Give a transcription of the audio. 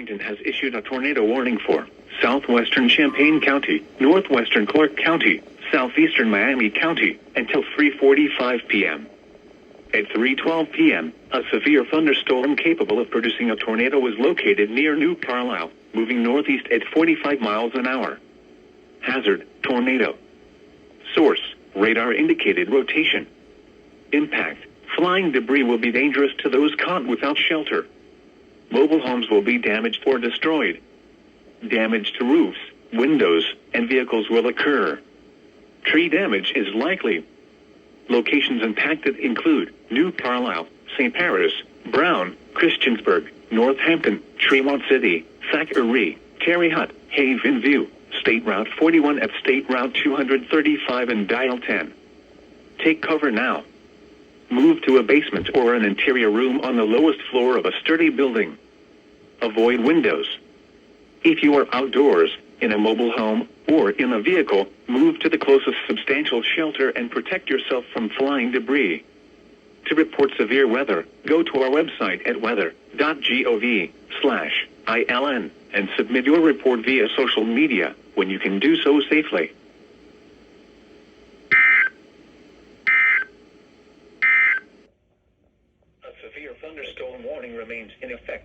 Wilmington has issued a tornado warning for southwestern Champaign County, northwestern Clark County, southeastern Miami County, until 3:45 p.m. At 3:12 p.m., a severe thunderstorm capable of producing a tornado was located near New Carlisle, moving northeast at 45 miles an hour. Hazard, tornado. Source, radar indicated rotation. Impact, flying debris will be dangerous to those caught without shelter. Mobile homes will be damaged or destroyed. Damage to roofs, windows, and vehicles will occur. Tree damage is likely. Locations impacted include New Carlisle, St. Paris, Brown, Christiansburg, Northampton, Tremont City, Thackeray, Terre Haute, Haven View, State Route 41 at State Route 235 and Dial 10. Take cover now. Move to a basement or an interior room on the lowest floor of a sturdy building. Avoid windows. If you are outdoors, in a mobile home, or in a vehicle, move to the closest substantial shelter and protect yourself from flying debris. To report severe weather, go to our website at weather.gov/ILN and submit your report via social media when you can do so safely.